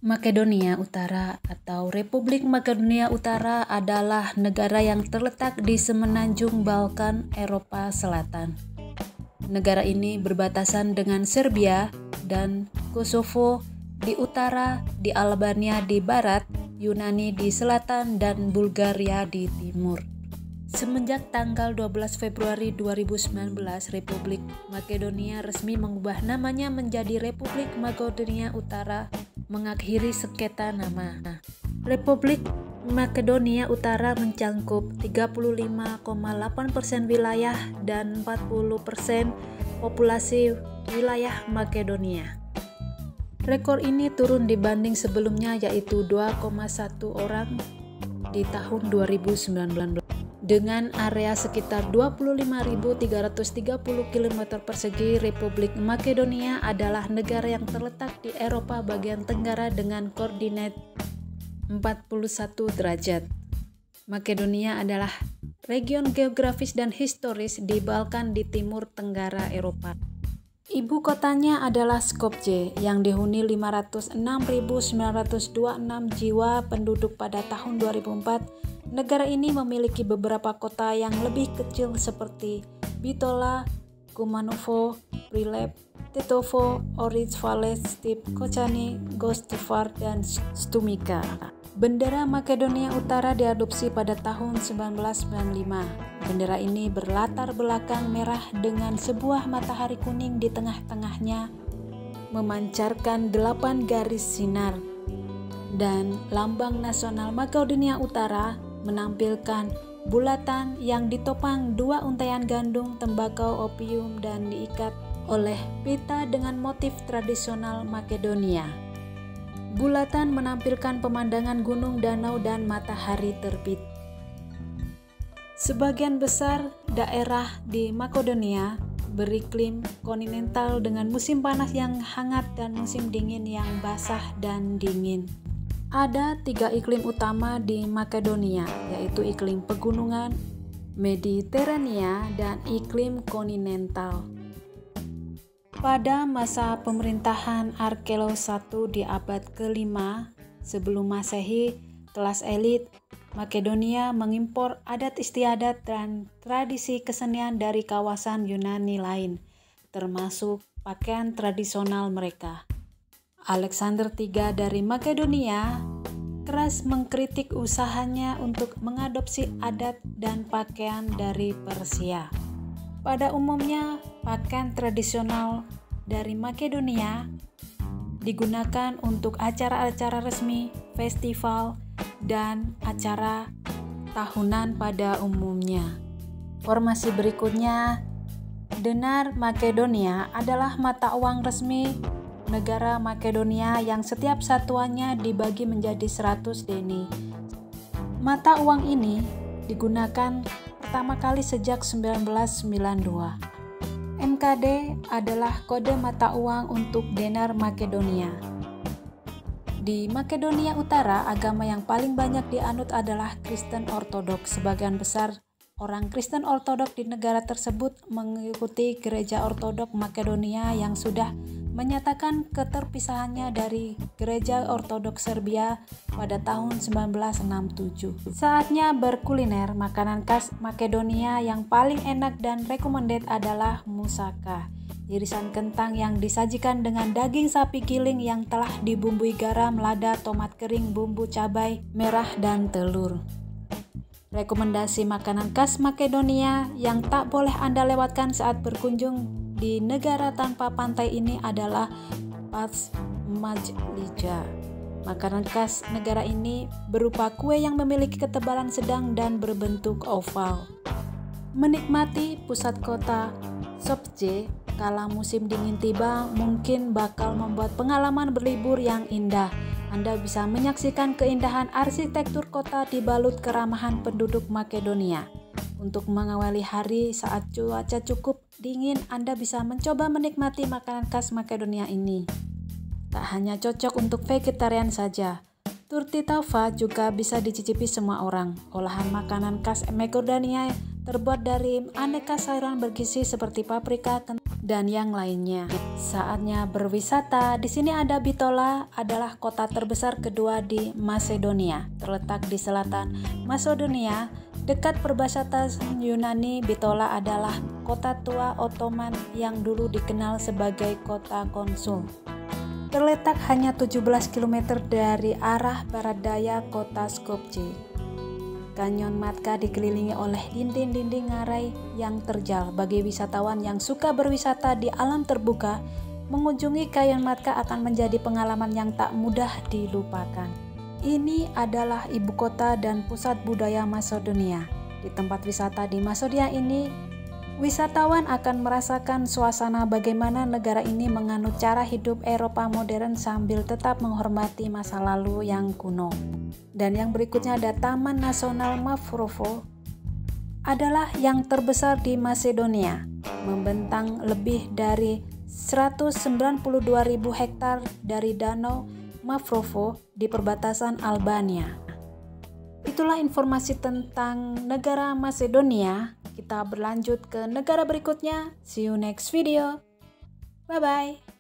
Makedonia Utara atau Republik Makedonia Utara adalah negara yang terletak di semenanjung Balkan, Eropa Selatan. Negara ini berbatasan dengan Serbia dan Kosovo di utara, di Albania di barat, Yunani di selatan, dan Bulgaria di timur. Semenjak tanggal 12 Februari 2019, Republik Makedonia resmi mengubah namanya menjadi Republik Makedonia Utara, mengakhiri sengketa nama. Republik Makedonia Utara mencakup 35,8% wilayah dan 40% populasi wilayah Makedonia. Rekor ini turun dibanding sebelumnya, yaitu 2,1 orang di tahun 2019. Dengan area sekitar 25.330 km persegi, Republik Makedonia adalah negara yang terletak di Eropa bagian tenggara dengan koordinat 41 derajat. Makedonia adalah region geografis dan historis di Balkan di timur tenggara Eropa. Ibu kotanya adalah Skopje yang dihuni 506.926 jiwa penduduk pada tahun 2004. Negara ini memiliki beberapa kota yang lebih kecil seperti Bitola, Kumanovo, Prilep, Tetovo, Oric, Vales, Stip, Kocani, Gostivar, dan Stumica. Bendera Makedonia Utara diadopsi pada tahun 1995. Bendera ini berlatar belakang merah dengan sebuah matahari kuning di tengah-tengahnya, memancarkan 8 garis sinar. Dan lambang nasional Makedonia Utara menampilkan bulatan yang ditopang 2 untaian gandum, tembakau, opium, dan diikat oleh pita dengan motif tradisional Makedonia. Bulatan menampilkan pemandangan gunung, danau, dan matahari terbit. Sebagian besar daerah di Makedonia beriklim kontinental dengan musim panas yang hangat dan musim dingin yang basah dan dingin. Ada 3 iklim utama di Makedonia, yaitu iklim pegunungan, Mediterania, dan iklim kontinental. Pada masa pemerintahan Arkelos I di abad ke-5 sebelum Masehi, kelas elit Makedonia mengimpor adat istiadat dan tradisi kesenian dari kawasan Yunani lain, termasuk pakaian tradisional mereka. Alexander III dari Makedonia keras mengkritik usahanya untuk mengadopsi adat dan pakaian dari Persia. Pada umumnya, pakaian tradisional dari Makedonia digunakan untuk acara-acara resmi, festival, dan acara tahunan pada umumnya. Informasi berikutnya, Denar Makedonia adalah mata uang resmi negara Makedonia yang setiap satuannya dibagi menjadi 100 deni. Mata uang ini digunakan pertama kali sejak 1992. MKD adalah kode mata uang untuk denar Makedonia. Di Makedonia Utara, agama yang paling banyak dianut adalah Kristen Ortodoks. Sebagian besar orang Kristen Ortodoks di negara tersebut mengikuti Gereja Ortodoks Makedonia yang sudah menyatakan keterpisahannya dari Gereja Ortodoks Serbia pada tahun 1967. Saatnya berkuliner. Makanan khas Makedonia yang paling enak dan recommended adalah moussaka, irisan kentang yang disajikan dengan daging sapi giling yang telah dibumbui garam, lada, tomat kering, bumbu cabai merah, dan telur. Rekomendasi makanan khas Makedonia yang tak boleh Anda lewatkan saat berkunjung di negara tanpa pantai ini adalah Pats Majlija. Makanan khas negara ini berupa kue yang memiliki ketebalan sedang dan berbentuk oval. Menikmati pusat kota Skopje kala musim dingin tiba mungkin bakal membuat pengalaman berlibur yang indah. Anda bisa menyaksikan keindahan arsitektur kota dibalut keramahan penduduk Makedonia. Untuk mengawali hari saat cuaca cukup dingin, Anda bisa mencoba menikmati makanan khas Makedonia ini. Tak hanya cocok untuk vegetarian saja, turti taufa juga bisa dicicipi semua orang. Olahan makanan khas Makedonia terbuat dari aneka sayuran bergizi seperti paprika dan yang lainnya. Saatnya berwisata. Di sini ada Bitola, adalah kota terbesar kedua di Macedonia. Terletak di selatan Macedonia, dekat perbatasan Yunani. Bitola adalah kota tua Ottoman yang dulu dikenal sebagai kota konsul. Terletak hanya 17 km dari arah barat daya kota Skopje. Kanyon Matka dikelilingi oleh dinding-dinding ngarai yang terjal. Bagi wisatawan yang suka berwisata di alam terbuka, mengunjungi Kanyon Matka akan menjadi pengalaman yang tak mudah dilupakan. Ini adalah ibu kota dan pusat budaya Macedonia. Di tempat wisata di Macedonia ini, wisatawan akan merasakan suasana bagaimana negara ini menganut cara hidup Eropa modern sambil tetap menghormati masa lalu yang kuno. Dan yang berikutnya ada Taman Nasional Mavrovo, adalah yang terbesar di Macedonia, membentang lebih dari 192.000 hektar dari Danau Mavrovo di perbatasan Albania. Itulah informasi tentang negara Macedonia. Kita berlanjut ke negara berikutnya. See you next video. Bye bye.